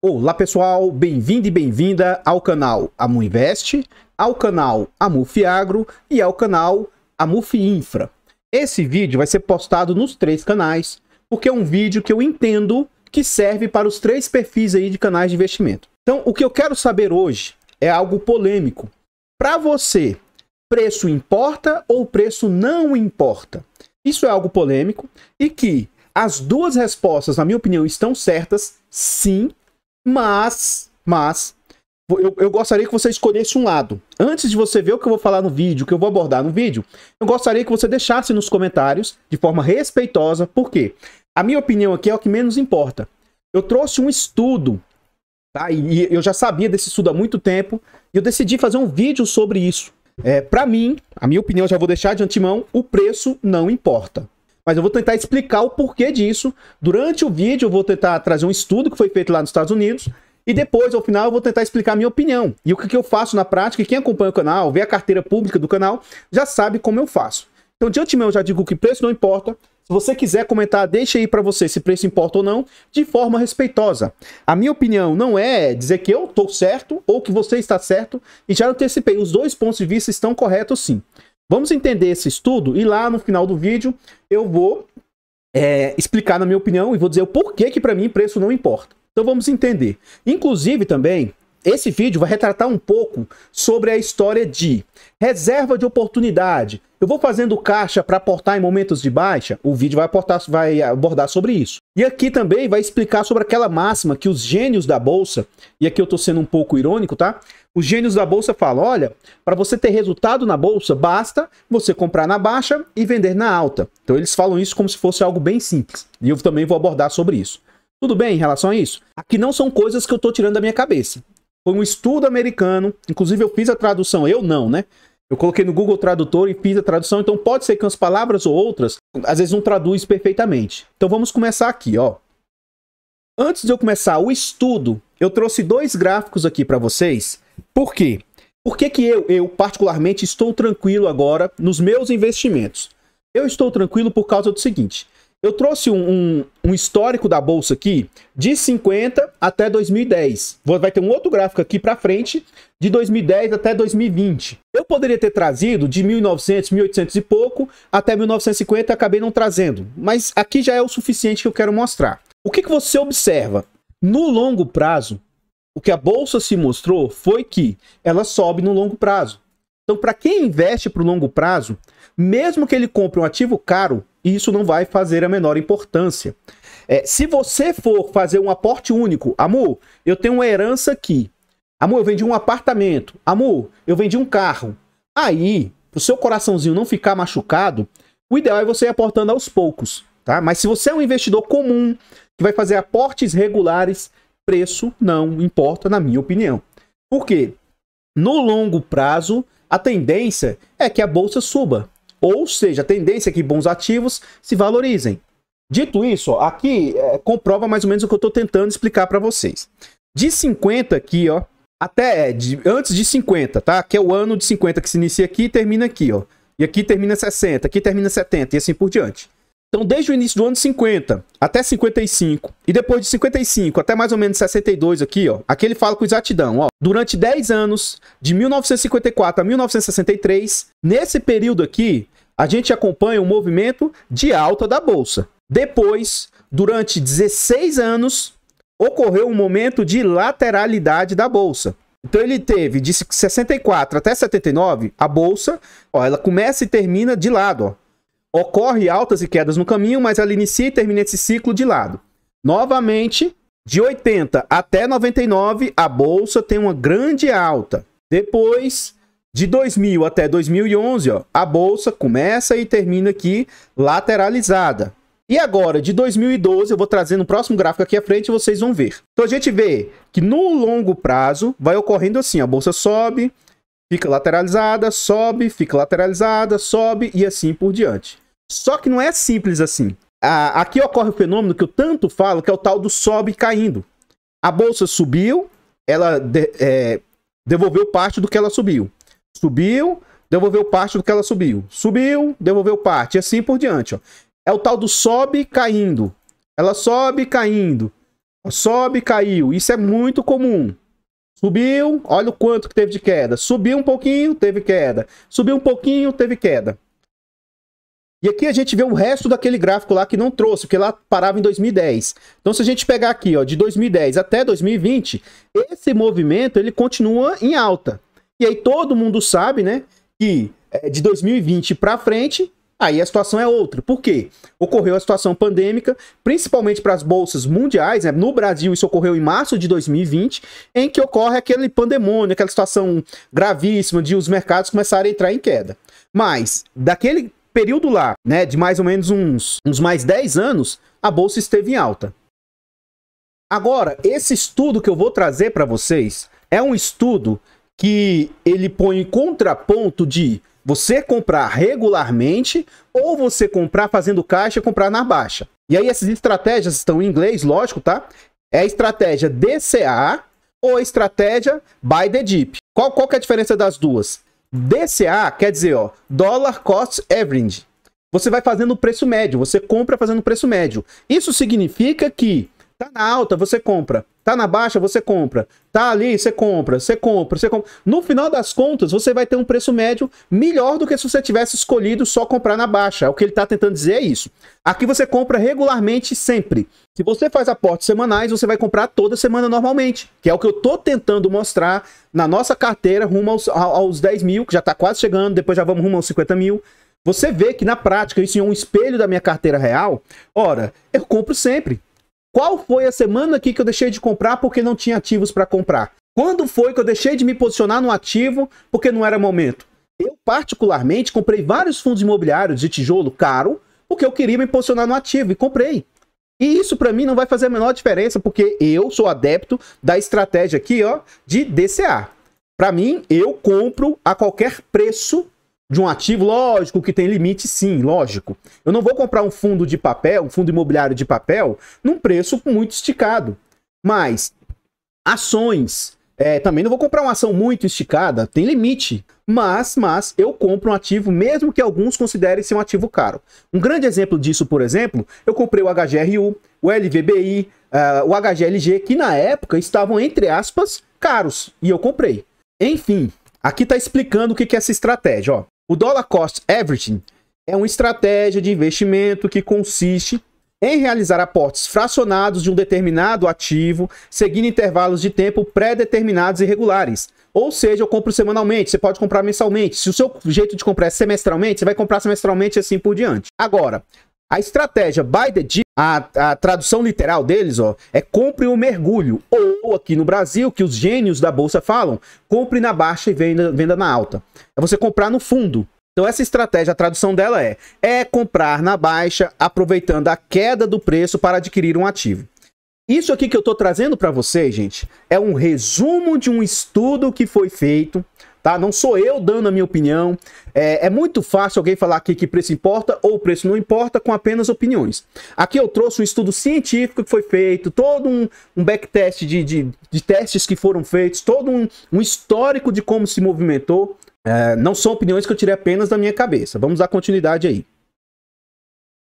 Olá pessoal, bem-vindo e bem-vinda ao canal Amu Invest, ao canal Amuf Agro e ao canal Amuf Infra. Esse vídeo vai ser postado nos três canais, porque é um vídeo que eu entendo que serve para os três perfis aí de canais de investimento. Então, o que eu quero saber hoje é algo polêmico. Para você, preço importa ou preço não importa? Isso é algo polêmico e que as duas respostas, na minha opinião, estão certas, sim. Mas eu gostaria que você escolhesse um lado. Antes de você ver o que eu vou falar no vídeo, o que eu vou abordar no vídeo, eu gostaria que você deixasse nos comentários, de forma respeitosa, por quê? A minha opinião aqui é o que menos importa. Eu trouxe um estudo, tá? E eu já sabia desse estudo há muito tempo, e eu decidi fazer um vídeo sobre isso. Para mim, a minha opinião, já vou deixar de antemão, o preço não importa. Mas eu vou tentar explicar o porquê disso. Durante o vídeo eu vou tentar trazer um estudo que foi feito lá nos Estados Unidos. E depois, ao final, eu vou tentar explicar a minha opinião. E o que eu faço na prática. E quem acompanha o canal, vê a carteira pública do canal, já sabe como eu faço. Então, de antemão, eu já digo que preço não importa. Se você quiser comentar, deixa aí para você se preço importa ou não, de forma respeitosa. A minha opinião não é dizer que eu estou certo ou que você está certo. E já antecipei, os dois pontos de vista estão corretos sim. Vamos entender esse estudo e lá no final do vídeo eu vou explicar na minha opinião e vou dizer o porquê que para mim preço não importa. Então vamos entender. Inclusive também, esse vídeo vai retratar um pouco sobre a história de reserva de oportunidade. Eu vou fazendo caixa para aportar em momentos de baixa, o vídeo vai abordar sobre isso. E aqui também vai explicar sobre aquela máxima que os gênios da bolsa, e aqui eu estou sendo um pouco irônico, tá? Os gênios da bolsa falam, olha, para você ter resultado na bolsa, basta você comprar na baixa e vender na alta. Então eles falam isso como se fosse algo bem simples. E eu também vou abordar sobre isso. Tudo bem em relação a isso? Aqui não são coisas que eu estou tirando da minha cabeça. Foi um estudo americano, inclusive eu fiz a tradução, eu não, né? Eu coloquei no Google Tradutor e fiz a tradução, então pode ser que umas palavras ou outras, às vezes não traduz perfeitamente. Então vamos começar aqui, ó. Antes de eu começar o estudo, eu trouxe dois gráficos aqui para vocês. Por quê? Por que eu particularmente estou tranquilo agora nos meus investimentos? Eu estou tranquilo por causa do seguinte. Eu trouxe um histórico da bolsa aqui de 50 até 2010. Vai ter um outro gráfico aqui para frente de 2010 até 2020. Eu poderia ter trazido de 1900, 1800 e pouco até 1950 e acabei não trazendo. Mas aqui já é o suficiente que eu quero mostrar. O que você observa? No longo prazo, o que a bolsa se mostrou foi que ela sobe no longo prazo. Então, para quem investe para o longo prazo, mesmo que ele compre um ativo caro, isso não vai fazer a menor importância. Se você for fazer um aporte único, amor, eu tenho uma herança aqui. Amor, eu vendi um apartamento. Amor, eu vendi um carro. Aí, para o seu coraçãozinho não ficar machucado, o ideal é você ir aportando aos poucos. Tá? Mas se você é um investidor comum, que vai fazer aportes regulares, preço não importa, na minha opinião. Por quê? No longo prazo, a tendência é que a bolsa suba. Ou seja, a tendência é que bons ativos se valorizem. Dito isso, ó, aqui comprova mais ou menos o que eu estou tentando explicar para vocês. De 50 aqui, ó, até antes de 50, tá? Que é o ano de 50 que se inicia aqui e termina aqui, ó. E aqui termina 60, aqui termina 70 e assim por diante. Então, desde o início do ano 50 até 55, e depois de 55 até mais ou menos 62 aqui, ó, aqui ele fala com exatidão, ó, durante 10 anos, de 1954 a 1963, nesse período aqui, a gente acompanha um movimento de alta da bolsa. Depois, durante 16 anos, ocorreu um momento de lateralidade da bolsa. Então, ele teve de 64 até 79, a bolsa, ó, ela começa e termina de lado, ó. Ocorre altas e quedas no caminho, mas ela inicia e termina esse ciclo de lado. Novamente, de 80 até 99, a bolsa tem uma grande alta. Depois, de 2000 até 2011, ó, a bolsa começa e termina aqui lateralizada. E agora, de 2012, eu vou trazer no próximo gráfico aqui à frente e vocês vão ver. Então, a gente vê que no longo prazo vai ocorrendo assim, a bolsa sobe, fica lateralizada, sobe, fica lateralizada, sobe e assim por diante. Só que não é simples assim. Aqui ocorre o fenômeno que eu tanto falo, que é o tal do sobe caindo. A bolsa subiu, ela devolveu parte do que ela subiu. Subiu, devolveu parte do que ela subiu. Subiu, devolveu parte, e assim por diante. Ó. É o tal do sobe caindo. Ela sobe caindo. Sobe, caiu. Isso é muito comum. Subiu, olha o quanto que teve de queda. Subiu um pouquinho, teve queda. Subiu um pouquinho, teve queda. E aqui a gente vê o resto daquele gráfico lá que não trouxe, porque lá parava em 2010. Então, se a gente pegar aqui, ó, de 2010 até 2020, esse movimento ele continua em alta. E aí todo mundo sabe, né, que de 2020 para frente, aí a situação é outra. Por quê? Ocorreu a situação pandêmica, principalmente para as bolsas mundiais, né? No Brasil isso ocorreu em março de 2020, em que ocorre aquele pandemônio, aquela situação gravíssima de os mercados começarem a entrar em queda. Mas, daquele período lá, né, de mais ou menos uns mais 10 anos, a bolsa esteve em alta. Agora, esse estudo que eu vou trazer para vocês é um estudo que ele põe em contraponto de você comprar regularmente ou você comprar fazendo caixa e comprar na baixa. E aí essas estratégias estão em inglês, lógico, tá? É a estratégia DCA ou a estratégia Buy the Dip. Qual que é a diferença das duas? DCA quer dizer, ó, Dollar Cost Average. Você vai fazendo o preço médio, você compra fazendo o preço médio. Isso significa que tá na alta, você compra. Tá na baixa, você compra. Tá ali, você compra, você compra, você compra. No final das contas, você vai ter um preço médio melhor do que se você tivesse escolhido só comprar na baixa. O que ele tá tentando dizer é isso. Aqui você compra regularmente sempre. Se você faz aportes semanais, você vai comprar toda semana normalmente. Que é o que eu tô tentando mostrar na nossa carteira rumo aos 10 mil, que já tá quase chegando, depois já vamos rumo aos 50 mil. Você vê que na prática, isso é um espelho da minha carteira real. Ora, eu compro sempre. Qual foi a semana aqui que eu deixei de comprar porque não tinha ativos para comprar? Quando foi que eu deixei de me posicionar no ativo porque não era momento? Eu, particularmente, comprei vários fundos imobiliários de tijolo caro porque eu queria me posicionar no ativo e comprei. E isso para mim não vai fazer a menor diferença porque eu sou adepto da estratégia aqui, ó, de DCA. Para mim, eu compro a qualquer preço de um ativo, lógico que tem limite sim, lógico. Eu não vou comprar um fundo de papel, um fundo imobiliário de papel, num preço muito esticado. Mas ações, também não vou comprar uma ação muito esticada, tem limite. Mas eu compro um ativo, mesmo que alguns considerem ser um ativo caro. Um grande exemplo disso, por exemplo, eu comprei o HGRU, o LVBI, o HGLG, que na época estavam, entre aspas, caros. E eu comprei. Enfim, aqui está explicando o que é essa estratégia, ó. O Dollar Cost Averaging é uma estratégia de investimento que consiste em realizar aportes fracionados de um determinado ativo, seguindo intervalos de tempo pré-determinados e regulares. Ou seja, eu compro semanalmente, você pode comprar mensalmente. Se o seu jeito de comprar é semestralmente, você vai comprar semestralmente e assim por diante. Agora, a estratégia Buy the Dip, a tradução literal deles, ó, é compre o mergulho. Ou aqui no Brasil, que os gênios da bolsa falam, compre na baixa e venda na alta. É você comprar no fundo. Então essa estratégia, a tradução dela é comprar na baixa, aproveitando a queda do preço para adquirir um ativo. Isso aqui que eu estou trazendo para vocês, gente, é um resumo de um estudo que foi feito, tá? Não sou eu dando a minha opinião. É muito fácil alguém falar aqui que preço importa ou preço não importa com apenas opiniões. Aqui eu trouxe um estudo científico que foi feito, todo um backtest de testes que foram feitos, todo um histórico de como se movimentou. Não são opiniões que eu tirei apenas da minha cabeça. Vamos dar continuidade aí.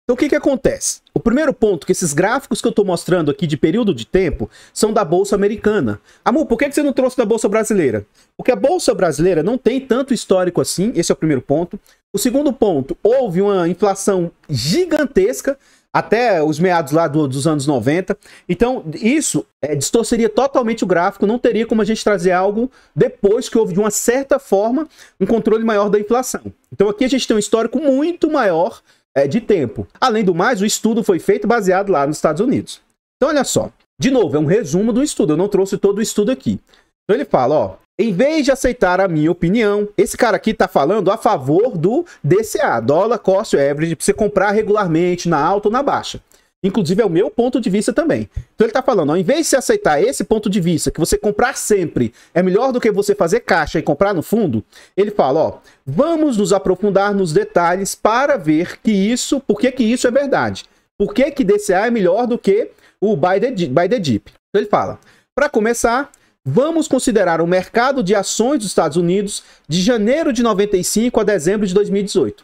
Então o que acontece? O primeiro ponto, que esses gráficos que eu estou mostrando aqui de período de tempo são da Bolsa Americana. Amor, por que você não trouxe da Bolsa Brasileira? Porque a Bolsa Brasileira não tem tanto histórico assim, esse é o primeiro ponto. O segundo ponto, houve uma inflação gigantesca até os meados lá dos anos 90. Então isso distorceria totalmente o gráfico, não teria como a gente trazer algo depois que houve de uma certa forma um controle maior da inflação. Então aqui a gente tem um histórico muito maior de tempo. Além do mais, o estudo foi feito baseado lá nos Estados Unidos. Então, olha só. De novo, é um resumo do estudo. Eu não trouxe todo o estudo aqui. Então, ele fala, ó. Em vez de aceitar a minha opinião, esse cara aqui tá falando a favor do DCA, Dollar Cost Average, pra você comprar regularmente, na alta ou na baixa. Inclusive, é o meu ponto de vista também. Então, ele tá falando, ó, em vez de você aceitar esse ponto de vista, que você comprar sempre é melhor do que você fazer caixa e comprar no fundo, ele fala, ó, vamos nos aprofundar nos detalhes para ver que isso, por que isso é verdade. Por que DCA é melhor do que o Buy the Dip. Então, ele fala, para começar, vamos considerar o mercado de ações dos Estados Unidos de janeiro de 95 a dezembro de 2018.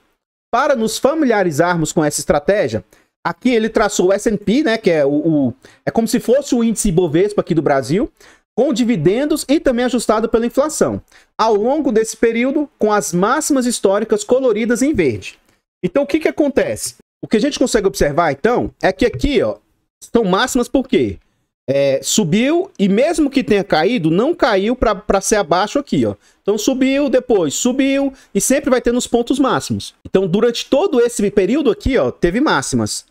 Para nos familiarizarmos com essa estratégia, Aqui ele traçou o S&P, né, que é é como se fosse o índice Ibovespa aqui do Brasil, com dividendos e também ajustado pela inflação. Ao longo desse período, com as máximas históricas coloridas em verde. Então, o que que acontece? O que a gente consegue observar, então, é que aqui, ó, são máximas por quê? Subiu e mesmo que tenha caído, não caiu para ser abaixo aqui, ó. Então subiu, depois subiu e sempre vai ter nos pontos máximos. Então durante todo esse período aqui, ó, teve máximas.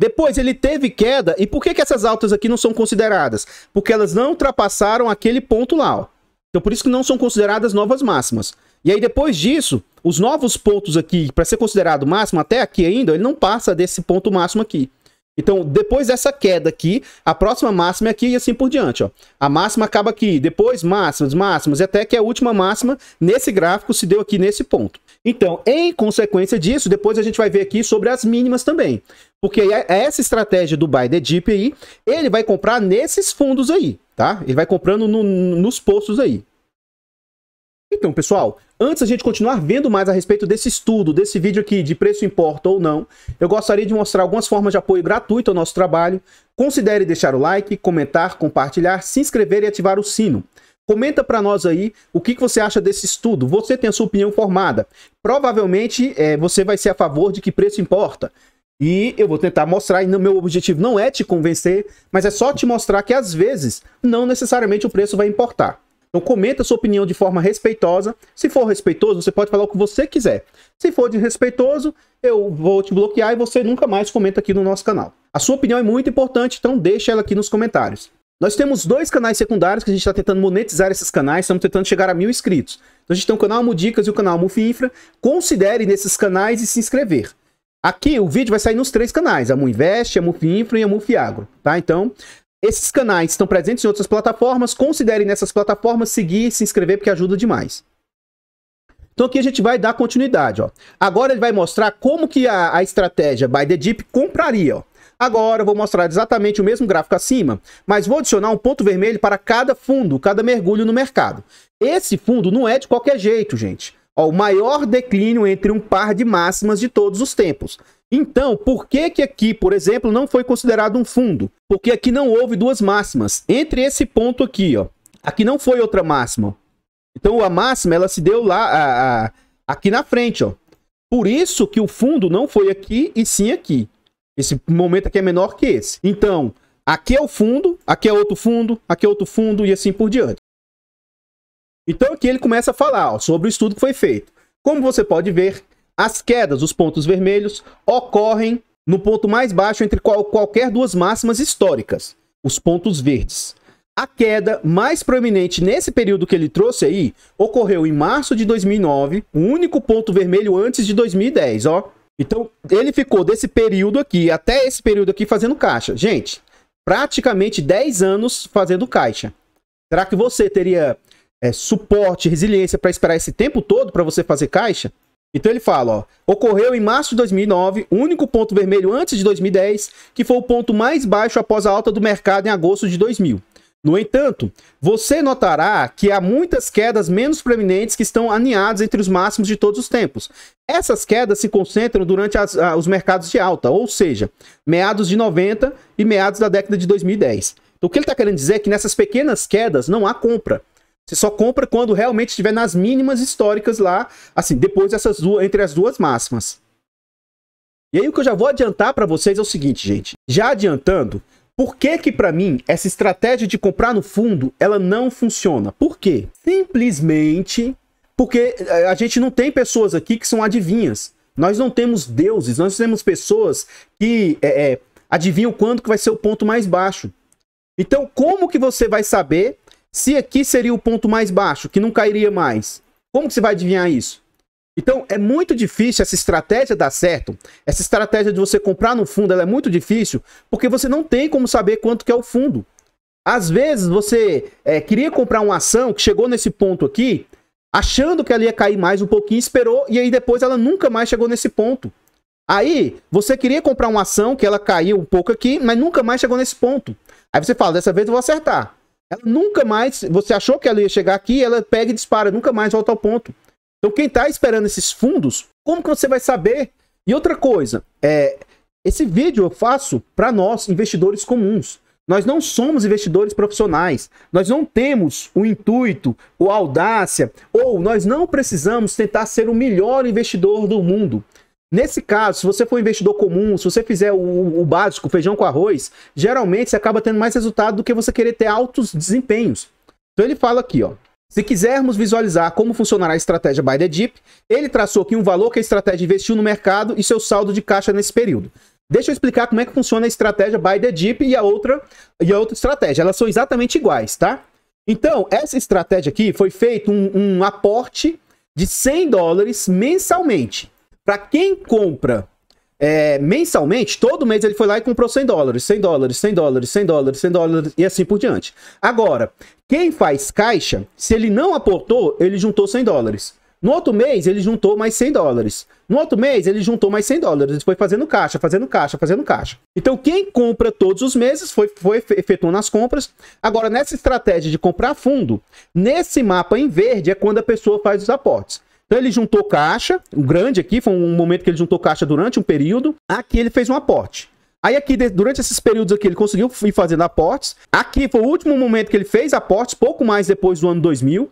Depois ele teve queda. E por que que essas altas aqui não são consideradas? Porque elas não ultrapassaram aquele ponto lá, ó. Então por isso que não são consideradas novas máximas. E aí depois disso, os novos pontos aqui, para ser considerado máximo, até aqui ainda, ele não passa desse ponto máximo aqui. Então, depois dessa queda aqui, a próxima máxima é aqui e assim por diante, ó. A máxima acaba aqui, depois máximas, máximas, e até que a última máxima nesse gráfico se deu aqui nesse ponto. Então, em consequência disso, depois a gente vai ver aqui sobre as mínimas também. Porque essa estratégia do Buy the Dip aí, ele vai comprar nesses fundos aí, tá? Ele vai comprando nos postos aí. Então, pessoal, antes a gente continuar vendo mais a respeito desse estudo, desse vídeo aqui de preço importa ou não, eu gostaria de mostrar algumas formas de apoio gratuito ao nosso trabalho. Considere deixar o like, comentar, compartilhar, se inscrever e ativar o sino. Comenta para nós aí o que você acha desse estudo. Você tem a sua opinião formada. Provavelmente você vai ser a favor de que preço importa. E eu vou tentar mostrar, e meu objetivo não é te convencer, mas é só te mostrar que às vezes não necessariamente o preço vai importar. Então comenta a sua opinião de forma respeitosa. Se for respeitoso, você pode falar o que você quiser. Se for desrespeitoso, eu vou te bloquear e você nunca mais comenta aqui no nosso canal. A sua opinião é muito importante, então deixa ela aqui nos comentários. Nós temos 2 canais secundários que a gente está tentando monetizar esses canais, estamos tentando chegar a 1000 inscritos. Então a gente tem o canal Amudicas e o canal Amufinfra. Considere nesses canais e se inscrever. Aqui o vídeo vai sair nos 3 canais, a Amuinvest, a Amufinfra e a Amufiagro, tá? Então, esses canais estão presentes em outras plataformas, considerem nessas plataformas seguir e se inscrever porque ajuda demais. Então aqui a gente vai dar continuidade, ó. Agora ele vai mostrar como que a estratégia Buy the Dip compraria, ó. Agora eu vou mostrar exatamente o mesmo gráfico acima, mas vou adicionar um ponto vermelho para cada fundo, cada mergulho no mercado. Esse fundo não é de qualquer jeito, gente. Ó, o maior declínio entre um par de máximas de todos os tempos. Então, por que que aqui, por exemplo, não foi considerado um fundo? Porque aqui não houve 2 máximas. Entre esse ponto aqui, ó, aqui não foi outra máxima. Então, a máxima, ela se deu lá, aqui na frente, ó. Por isso que o fundo não foi aqui e sim aqui. Esse momento aqui é menor que esse. Então, aqui é o fundo, aqui é outro fundo, aqui é outro fundo e assim por diante. Então, aqui ele começa a falar, ó, sobre o estudo que foi feito. Como você pode ver, as quedas, os pontos vermelhos, ocorrem no ponto mais baixo entre qualquer 2 máximas históricas, os pontos verdes. A queda mais proeminente nesse período que ele trouxe aí, ocorreu em março de 2009, o único ponto vermelho antes de 2010, ó. Então, ele ficou desse período aqui, até esse período aqui, fazendo caixa. Gente, praticamente 10 anos fazendo caixa. Será que você teria suporte, resiliência para esperar esse tempo todo para você fazer caixa? Então ele fala, ó, ocorreu em março de 2009, o único ponto vermelho antes de 2010, que foi o ponto mais baixo após a alta do mercado em agosto de 2000. No entanto, você notará que há muitas quedas menos proeminentes que estão alinhadas entre os máximos de todos os tempos. Essas quedas se concentram durante os mercados de alta, ou seja, meados de 90 e meados da década de 2010. Então o que ele está querendo dizer é que nessas pequenas quedas não há compra. Você só compra quando realmente estiver nas mínimas históricas lá, assim, depois entre as 2 máximas. E aí o que eu já vou adiantar para vocês é o seguinte, gente. Já adiantando, por que para mim essa estratégia de comprar no fundo, ela não funciona? Por quê? Simplesmente porque a gente não tem pessoas aqui que são adivinhas. Nós não temos deuses, nós temos pessoas que adivinham quando que vai ser o ponto mais baixo. Então, como que você vai saber se aqui seria o ponto mais baixo, que não cairia mais? Como que você vai adivinhar isso? Então, é muito difícil essa estratégia dar certo. Essa estratégia de você comprar no fundo, ela é muito difícil, porque você não tem como saber quanto que é o fundo. Às vezes, você queria comprar uma ação que chegou nesse ponto aqui, achando que ela ia cair mais um pouquinho, esperou, e aí depois ela nunca mais chegou nesse ponto. Aí, você queria comprar uma ação que ela caiu um pouco aqui, mas nunca mais chegou nesse ponto. Aí você fala, dessa vez eu vou acertar. Ela nunca mais, você achou que ela ia chegar aqui, ela pega e dispara, nunca mais volta ao ponto. Então quem está esperando esses fundos, como que você vai saber? E outra coisa, Esse vídeo eu faço para nós, investidores comuns. Nós não somos investidores profissionais. Nós não temos o intuito, ou a audácia, ou nós não precisamos tentar ser o melhor investidor do mundo. Nesse caso, se você for um investidor comum, se você fizer o básico, feijão com arroz, geralmente você acaba tendo mais resultado do que você querer ter altos desempenhos. Então ele fala aqui, ó. Se quisermos visualizar como funcionará a estratégia Buy the Dip, ele traçou aqui um valor que a estratégia investiu no mercado e seu saldo de caixa nesse período. Deixa eu explicar como é que funciona a estratégia Buy the Dip e a outra estratégia. Elas são exatamente iguais, tá? Então, essa estratégia aqui foi feito um aporte de $100 mensalmente. Para quem compra mensalmente, todo mês ele foi lá e comprou $100, $100, $100, $100, $100 e assim por diante. Agora, quem faz caixa, se ele não aportou, ele juntou $100. No outro mês, ele juntou mais $100. No outro mês, ele juntou mais $100. Ele foi fazendo caixa, fazendo caixa, fazendo caixa. Então, quem compra todos os meses foi efetuando as compras. Agora, nessa estratégia de comprar fundo, nesse mapa em verde é quando a pessoa faz os aportes. Então, ele juntou caixa, o grande aqui, foi um momento que ele juntou caixa durante um período. Aqui ele fez um aporte. Aí aqui, durante esses períodos aqui, ele conseguiu ir fazendo aportes. Aqui foi o último momento que ele fez aportes, pouco mais depois do ano 2000.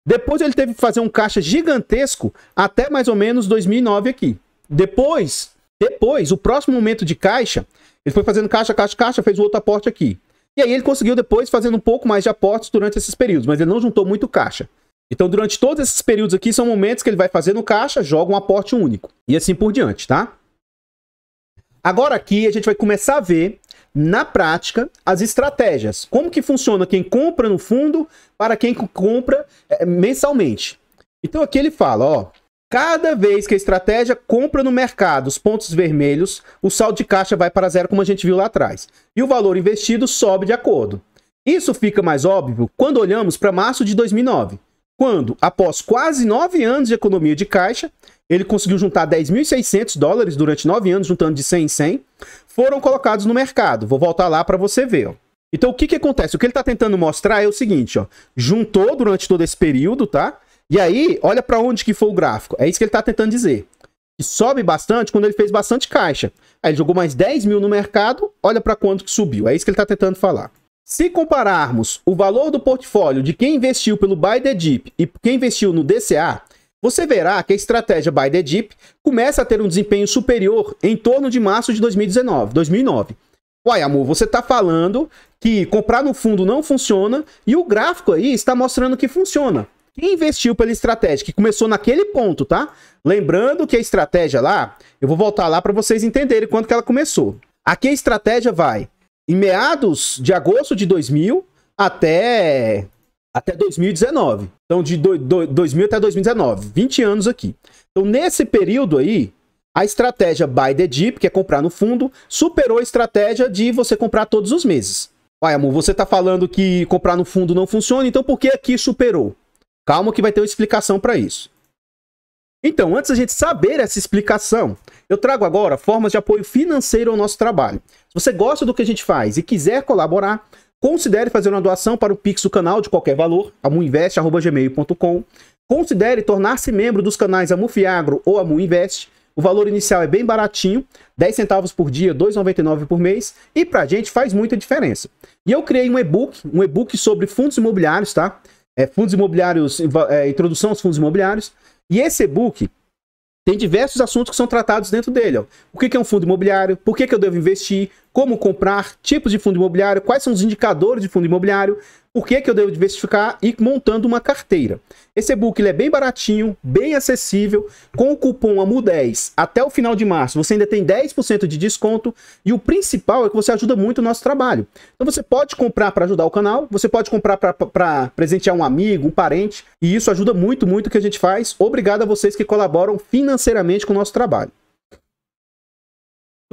Depois ele teve que fazer um caixa gigantesco até mais ou menos 2009 aqui. Depois, o próximo momento de caixa, ele foi fazendo caixa, fez o outro aporte aqui. E aí ele conseguiu depois fazendo um pouco mais de aportes durante esses períodos, mas ele não juntou muito caixa. Então, durante todos esses períodos aqui, são momentos que ele vai fazendo caixa, joga um aporte único. E assim por diante, tá? Agora aqui a gente vai começar a ver, na prática, as estratégias. Como que funciona quem compra no fundo para quem compra mensalmente. Então aqui ele fala, ó, cada vez que a estratégia compra no mercado os pontos vermelhos, o saldo de caixa vai para zero, como a gente viu lá atrás. E o valor investido sobe de acordo. Isso fica mais óbvio quando olhamos para março de 2009. Quando, após quase 9 anos de economia de caixa, ele conseguiu juntar $10.600 durante 9 anos, juntando de 100 em 100, foram colocados no mercado. Vou voltar lá para você ver, ó. Então, o que acontece? O que ele está tentando mostrar é o seguinte, ó. Juntou durante todo esse período, tá? E aí, olha para onde que foi o gráfico. É isso que ele está tentando dizer. E sobe bastante quando ele fez bastante caixa. Aí ele jogou mais 10 mil no mercado, olha para quanto que subiu. É isso que ele está tentando falar. Se compararmos o valor do portfólio de quem investiu pelo Buy the Dip e quem investiu no DCA, você verá que a estratégia Buy the Dip começa a ter um desempenho superior em torno de março de 2009. Uai, amor, você está falando que comprar no fundo não funciona e o gráfico aí está mostrando que funciona. Quem investiu pela estratégia, que começou naquele ponto, tá? Lembrando que a estratégia lá, eu vou voltar lá para vocês entenderem quando que ela começou. Aqui a estratégia vai em meados de agosto de 2000 até 2019. Então, de 2000 até 2019. 20 anos aqui. Então, nesse período aí, a estratégia Buy the Dip, que é comprar no fundo, superou a estratégia de você comprar todos os meses. Uai, amor, você tá falando que comprar no fundo não funciona, então por que aqui superou? Calma que vai ter uma explicação para isso. Então, antes da gente saber essa explicação, eu trago agora formas de apoio financeiro ao nosso trabalho. Se você gosta do que a gente faz e quiser colaborar, considere fazer uma doação para o Pix do canal de qualquer valor, amuinvest@gmail.com. Considere tornar-se membro dos canais Amufiagro ou Amuinvest. O valor inicial é bem baratinho, 10 centavos por dia, R$ 2,99 por mês, e pra gente faz muita diferença. E eu criei um e-book sobre fundos imobiliários, tá? Fundos imobiliários, introdução aos fundos imobiliários. E esse e-book tem diversos assuntos que são tratados dentro dele. Ó. O que é um fundo imobiliário? Por que eu devo investir? Como comprar? Tipos de fundo imobiliário? Quais são os indicadores de fundo imobiliário? Por que eu devo diversificar? E montando uma carteira. Esse e-book ele é bem baratinho, bem acessível. Com o cupom AMU10 até o final de março, você ainda tem 10% de desconto. E o principal é que você ajuda muito o nosso trabalho. Então você pode comprar para ajudar o canal, você pode comprar para presentear um amigo, um parente. E isso ajuda muito, muito o que a gente faz. Obrigado a vocês que colaboram financeiramente com o nosso trabalho.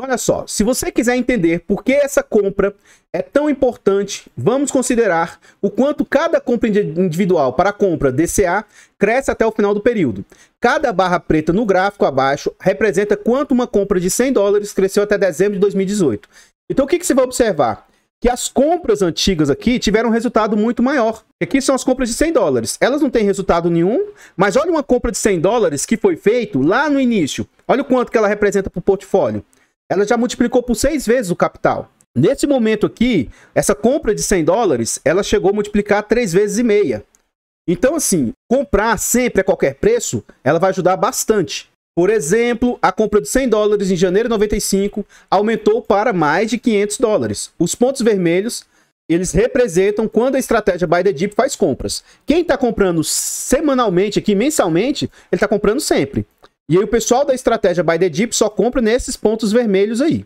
Olha só, se você quiser entender por que essa compra é tão importante, vamos considerar o quanto cada compra individual para a compra DCA cresce até o final do período. Cada barra preta no gráfico abaixo representa quanto uma compra de $100 cresceu até dezembro de 2018. Então o que você vai observar? Que as compras antigas aqui tiveram um resultado muito maior. Aqui são as compras de $100. Elas não têm resultado nenhum, mas olha uma compra de $100 que foi feito lá no início. Olha o quanto que ela representa para o portfólio. ela já multiplicou por 6 vezes o capital. Nesse momento aqui, essa compra de $100, ela chegou a multiplicar 3 vezes e meia. Então, assim, comprar sempre a qualquer preço, ela vai ajudar bastante. Por exemplo, a compra de $100 em janeiro de 95 aumentou para mais de $500. Os pontos vermelhos, eles representam quando a estratégia Buy the Dip faz compras. Quem está comprando semanalmente aqui, mensalmente, ele está comprando sempre. E aí o pessoal da estratégia Buy the Dip só compra nesses pontos vermelhos aí.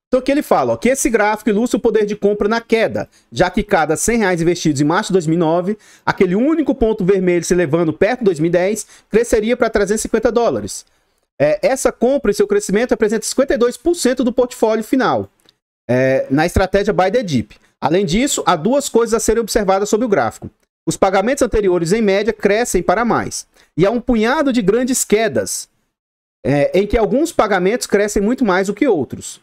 Então, o que ele fala? Ó, que esse gráfico ilustra o poder de compra na queda, já que cada R$100 investidos em março de 2009, aquele único ponto vermelho se elevando perto de 2010, cresceria para $350. Essa compra e seu crescimento representa 52% do portfólio final, na estratégia Buy the Dip. Além disso, há duas coisas a serem observadas sobre o gráfico. Os pagamentos anteriores, em média, crescem para mais. E há um punhado de grandes quedas, em que alguns pagamentos crescem muito mais do que outros.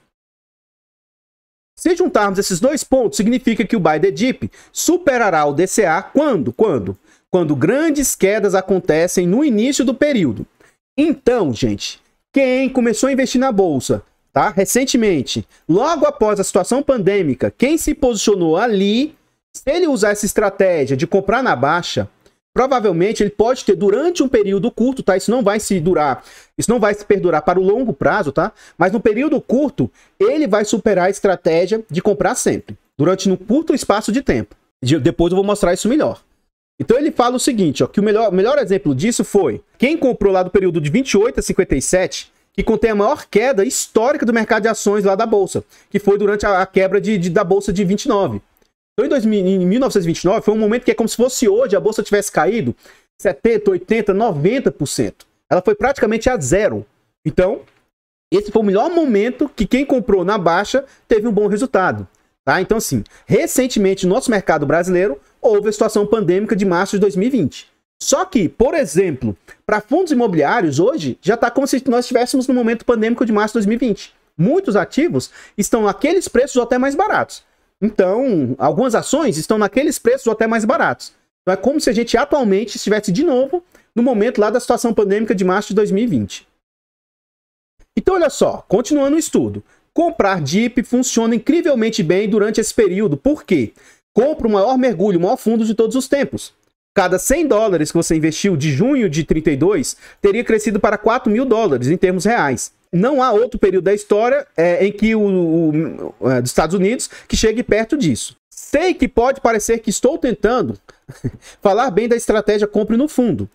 Se juntarmos esses dois pontos, significa que o Buy the Dip superará o DCA quando? Quando grandes quedas acontecem no início do período. Então, gente, quem começou a investir na bolsa, tá, recentemente, logo após a situação pandêmica, quem se posicionou ali, se ele usar essa estratégia de comprar na baixa, provavelmente ele pode ter durante um período curto, tá? Isso não vai se perdurar para o longo prazo, tá? Mas no período curto, ele vai superar a estratégia de comprar sempre, durante um curto espaço de tempo. Depois eu vou mostrar isso melhor. Então ele fala o seguinte, ó, que o melhor exemplo disso foi quem comprou lá do período de 28 a 57, que contém a maior queda histórica do mercado de ações lá da bolsa, que foi durante a quebra da bolsa de 29. Então, em 1929, foi um momento que é como se fosse hoje, a bolsa tivesse caído 70%, 80%, 90%. Ela foi praticamente a zero. Então, esse foi o melhor momento que quem comprou na baixa teve um bom resultado. Tá? Então, assim, recentemente, no nosso mercado brasileiro, houve a situação pandêmica de março de 2020. Só que, por exemplo, para fundos imobiliários, hoje, já está como se nós estivéssemos no momento pandêmico de março de 2020. Muitos ativos estão naqueles preços ou até mais baratos. Então, algumas ações estão naqueles preços ou até mais baratos. Então, é como se a gente atualmente estivesse de novo no momento lá da situação pandêmica de março de 2020. Então, olha só, continuando o estudo. Comprar DIP funciona incrivelmente bem durante esse período. Por quê? Compra o maior mergulho, o maior fundo de todos os tempos. Cada $100 que você investiu de junho de 32 teria crescido para $4.000 em termos reais. Não há outro período da história em que dos Estados Unidos que chegue perto disso. Sei que pode parecer que estou tentando falar bem da estratégia compre no fundo,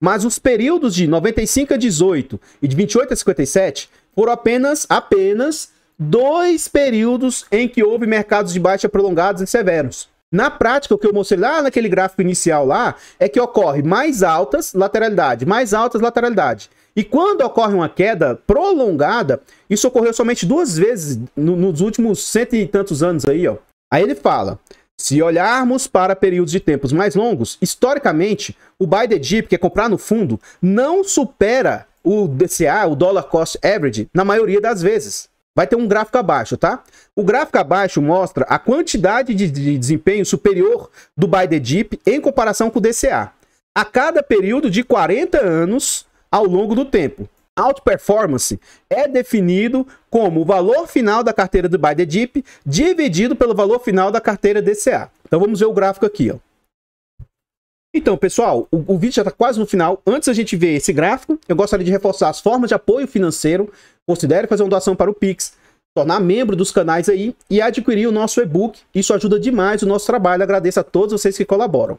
mas os períodos de 95 a 18 e de 28 a 57 foram apenas 2 períodos em que houve mercados de baixa prolongados e severos. Na prática, o que eu mostrei lá naquele gráfico inicial lá é que ocorre mais altas, lateralidade, mais altas, lateralidade. E quando ocorre uma queda prolongada, isso ocorreu somente 2 vezes nos últimos 100 e tantos anos aí, ó. Aí ele fala, se olharmos para períodos de tempos mais longos, historicamente, o Buy the Dip, que é comprar no fundo, não supera o DCA, o Dollar Cost Average, na maioria das vezes. Vai ter um gráfico abaixo, tá? O gráfico abaixo mostra a quantidade de desempenho superior do Buy the Dip em comparação com o DCA. A cada período de 40 anos ao longo do tempo. Outperformance é definido como o valor final da carteira do Buy the Dip dividido pelo valor final da carteira DCA. Então vamos ver o gráfico aqui, ó. Então, pessoal, o vídeo já está quase no final. Antes da gente ver esse gráfico, eu gostaria de reforçar as formas de apoio financeiro. Considere fazer uma doação para o Pix, tornar membro dos canais aí e adquirir o nosso e-book. Isso ajuda demais o nosso trabalho. Agradeço a todos vocês que colaboram.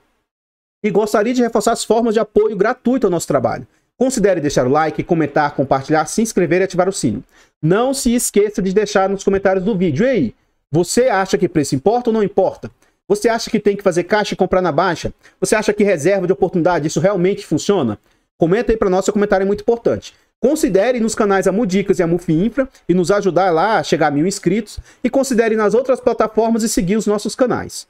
E gostaria de reforçar as formas de apoio gratuito ao nosso trabalho. Considere deixar o like, comentar, compartilhar, se inscrever e ativar o sino. Não se esqueça de deixar nos comentários do vídeo. E aí, você acha que preço importa ou não importa? Você acha que tem que fazer caixa e comprar na baixa? Você acha que reserva de oportunidade, isso realmente funciona? Comenta aí para nós, seu comentário é muito importante. Considere nos canais a Mudicas e a Mufi-Infra e nos ajudar lá a chegar a 1000 inscritos. E considere nas outras plataformas e seguir os nossos canais.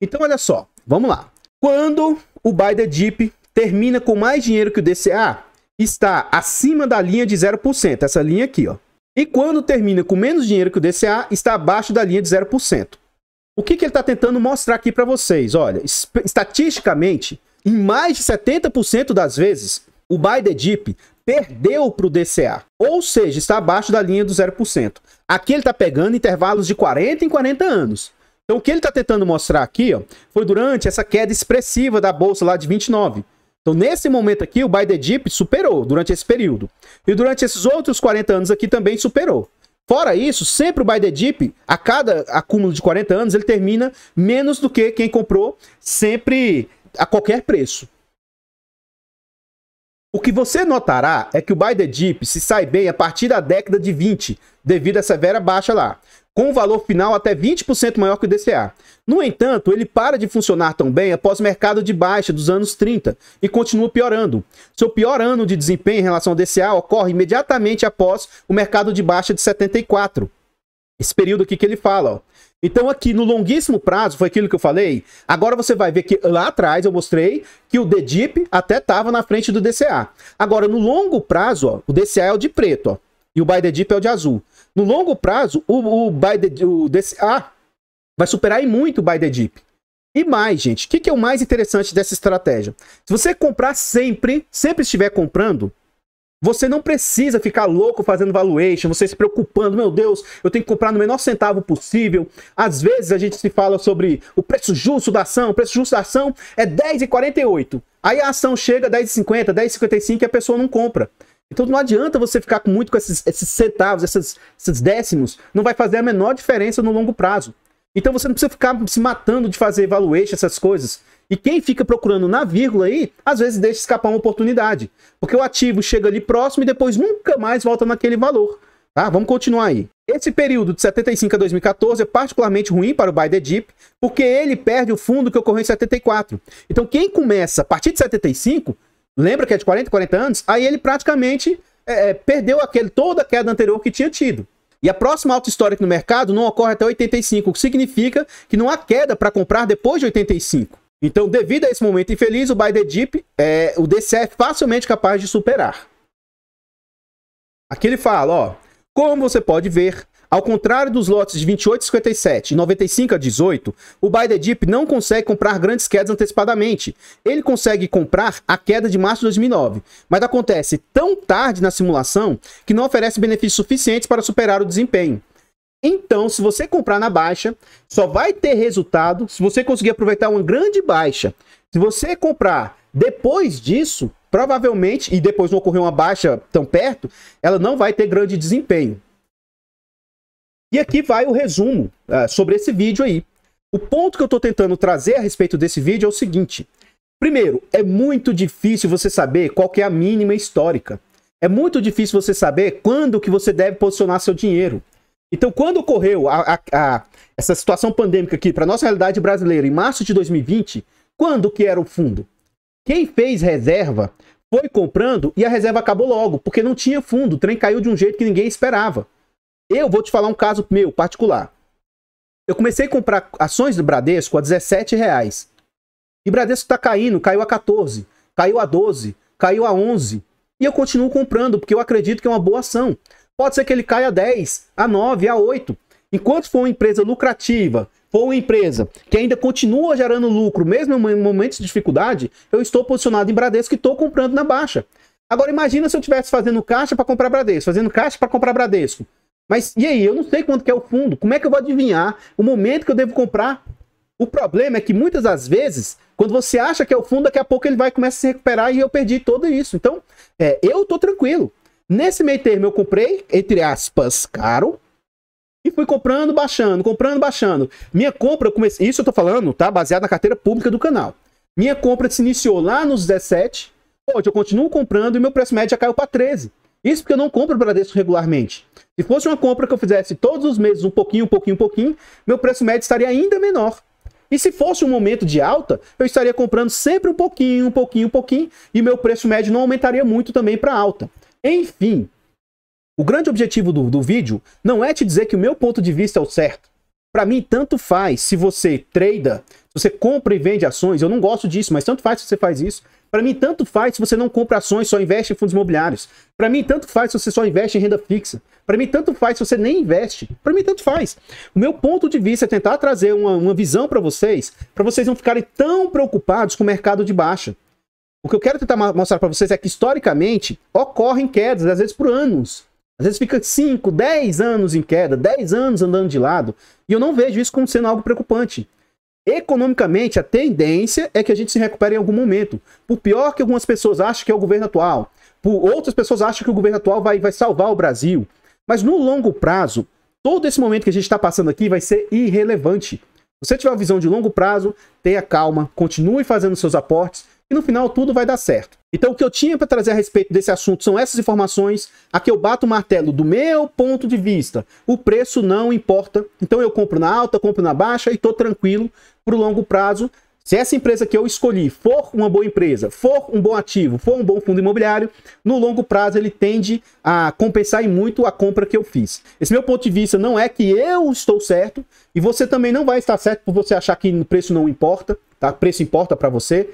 Então, olha só, vamos lá. Quando o Buy the Dip termina com mais dinheiro que o DCA, está acima da linha de 0%, essa linha aqui, ó. E quando termina com menos dinheiro que o DCA, está abaixo da linha de 0%. O que ele está tentando mostrar aqui para vocês? Olha, estatisticamente, em mais de 70% das vezes, o Buy the Dip perdeu para o DCA, ou seja, está abaixo da linha do 0%. Aqui ele está pegando intervalos de 40 em 40 anos. Então o que ele está tentando mostrar aqui, ó, foi durante essa queda expressiva da bolsa lá de 29. Então nesse momento aqui o buy the dip superou durante esse período. E durante esses outros 40 anos aqui também superou. Fora isso, sempre o buy the dip, a cada acúmulo de 40 anos, ele termina menos do que quem comprou sempre a qualquer preço. O que você notará é que o buy the dip se sai bem a partir da década de 20, devido à severa baixa lá, com um valor final até 20% maior que o DCA. No entanto, ele para de funcionar tão bem após o mercado de baixa dos anos 30 e continua piorando. Seu pior ano de desempenho em relação ao DCA ocorre imediatamente após o mercado de baixa de 74. Esse período aqui que ele fala, ó. Então aqui no longuíssimo prazo, foi aquilo que eu falei, agora você vai ver que lá atrás eu mostrei que o DDIP até estava na frente do DCA. Agora no longo prazo, ó, o DCA é o de preto, ó, e o buy the dip é o de azul. No longo prazo, o DCA vai superar em muito o buy the dip. E mais, gente, o que é o mais interessante dessa estratégia? Se você comprar sempre estiver comprando, você não precisa ficar louco fazendo valuation, você se preocupando, meu Deus, eu tenho que comprar no menor centavo possível. Às vezes a gente se fala sobre o preço justo da ação, o preço justo da ação é R$10,48. Aí a ação chega a R$10,50, R$10,55 e a pessoa não compra. Então não adianta você ficar muito com esses centavos, esses décimos, não vai fazer a menor diferença no longo prazo. Então você não precisa ficar se matando de fazer valuation, essas coisas. E quem fica procurando na vírgula aí, às vezes deixa escapar uma oportunidade. Porque o ativo chega ali próximo e depois nunca mais volta naquele valor. Tá? Vamos continuar aí. Esse período de 75 a 2014 é particularmente ruim para o buy the dip, porque ele perde o fundo que ocorreu em 74. Então quem começa a partir de 75, lembra que é de 40 anos, aí ele praticamente perdeu toda a queda anterior que tinha tido. E a próxima alta histórica no mercado não ocorre até 85, o que significa que não há queda para comprar depois de 85. Então, devido a esse momento infeliz, o buy the dip, o DCA é facilmente capaz de superar. Aqui ele fala, ó, como você pode ver, ao contrário dos lotes de 28,57 e 95 a 18, o buy the dip não consegue comprar grandes quedas antecipadamente. Ele consegue comprar a queda de março de 2009, mas acontece tão tarde na simulação que não oferece benefícios suficientes para superar o desempenho. Então, se você comprar na baixa, só vai ter resultado se você conseguir aproveitar uma grande baixa. Se você comprar depois disso, provavelmente, e depois não ocorrer uma baixa tão perto, ela não vai ter grande desempenho. E aqui vai o resumo sobre esse vídeo aí. O ponto que eu estou tentando trazer a respeito desse vídeo é o seguinte. Primeiro, é muito difícil você saber qual que é a mínima histórica. É muito difícil você saber quando que você deve posicionar seu dinheiro. Então, quando ocorreu essa situação pandêmica aqui para a nossa realidade brasileira, em março de 2020, quando que era o fundo? Quem fez reserva foi comprando e a reserva acabou logo, porque não tinha fundo, o trem caiu de um jeito que ninguém esperava. Eu vou te falar um caso meu, particular. Eu comecei a comprar ações do Bradesco a R$17. E Bradesco está caindo, caiu a 14, caiu a 12, caiu a 11. E eu continuo comprando, porque eu acredito que é uma boa ação. Pode ser que ele caia a 10, a 9, a 8. Enquanto for uma empresa lucrativa, for uma empresa que ainda continua gerando lucro, mesmo em momentos de dificuldade, eu estou posicionado em Bradesco e estou comprando na baixa. Agora imagina se eu estivesse fazendo caixa para comprar Bradesco, fazendo caixa para comprar Bradesco. Mas e aí? Eu não sei quanto que é o fundo. Como é que eu vou adivinhar o momento que eu devo comprar? O problema é que muitas das vezes, quando você acha que é o fundo, daqui a pouco ele vai começar a se recuperar e eu perdi tudo isso. Então, eu estou tranquilo. Nesse meio termo eu comprei, entre aspas, caro, e fui comprando, baixando, comprando, baixando. Minha compra, eu comecei, isso eu tô falando, tá? Baseado na carteira pública do canal. Minha compra se iniciou lá nos 17, hoje eu continuo comprando e meu preço médio já caiu para 13. Isso porque eu não compro Bradesco regularmente. Se fosse uma compra que eu fizesse todos os meses um pouquinho, meu preço médio estaria ainda menor. E se fosse um momento de alta, eu estaria comprando sempre um pouquinho, e meu preço médio não aumentaria muito também para alta. Enfim, o grande objetivo do vídeo não é te dizer que o meu ponto de vista é o certo. Para mim, tanto faz se você trada, se você compra e vende ações, eu não gosto disso, mas tanto faz se você faz isso. Para mim, tanto faz se você não compra ações, só investe em fundos imobiliários. Para mim, tanto faz se você só investe em renda fixa. Para mim, tanto faz se você nem investe. Para mim, tanto faz. O meu ponto de vista é tentar trazer uma visão para vocês não ficarem tão preocupados com o mercado de baixa. O que eu quero tentar mostrar para vocês é que, historicamente, ocorrem quedas, às vezes por anos. Às vezes fica 5, 10 anos em queda, 10 anos andando de lado. E eu não vejo isso como sendo algo preocupante. Economicamente, a tendência é que a gente se recupere em algum momento. Por pior que algumas pessoas acham que é o governo atual. Por outras pessoas acham que o governo atual vai salvar o Brasil. Mas no longo prazo, todo esse momento que a gente está passando aqui vai ser irrelevante. Se você tiver uma visão de longo prazo, tenha calma, continue fazendo seus aportes e no final tudo vai dar certo. Então o que eu tinha para trazer a respeito desse assunto são essas informações. Aqui eu bato o martelo do meu ponto de vista. O preço não importa. Então eu compro na alta, compro na baixa e estou tranquilo para o longo prazo. Se essa empresa que eu escolhi for uma boa empresa, for um bom ativo, for um bom fundo imobiliário, no longo prazo ele tende a compensar em muito a compra que eu fiz. Esse meu ponto de vista não é que eu estou certo e você também não vai estar certo por você achar que o preço não importa, tá? Preço importa para você.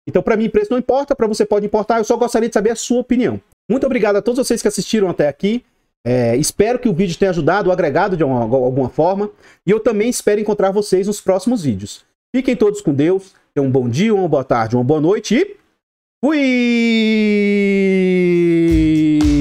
Então, para mim, preço não importa, para você pode importar. Eu só gostaria de saber a sua opinião. Muito obrigado a todos vocês que assistiram até aqui. Espero que o vídeo tenha ajudado ou agregado de alguma forma. E eu também espero encontrar vocês nos próximos vídeos. Fiquem todos com Deus. Tenham um bom dia, uma boa tarde, uma boa noite e fui!